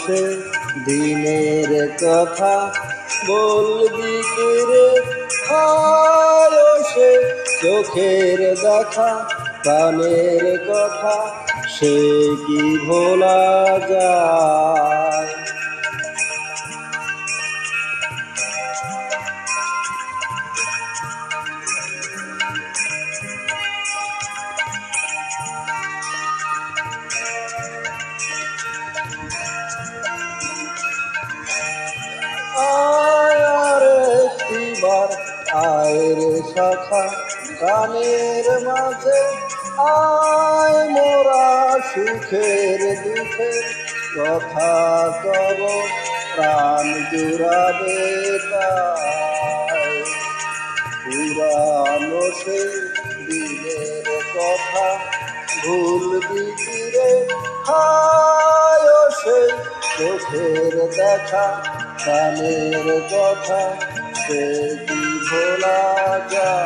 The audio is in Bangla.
সে দিনের কথা বলবি কি রে, হায় সে চোখের দেখা প্রাণের কথা সে কি ভোলা যায়। আয়ের শাখা কানের মাঝে আয় মোরা সুখের দুঃখের কথা কব প্রাণ জুড়াবে তাই। পুরানো সেই দিনের কথা ভুলবি কি রে, হায় সেই চোখের দেখা প্রাণের কথা সে কি ভোলা যায়।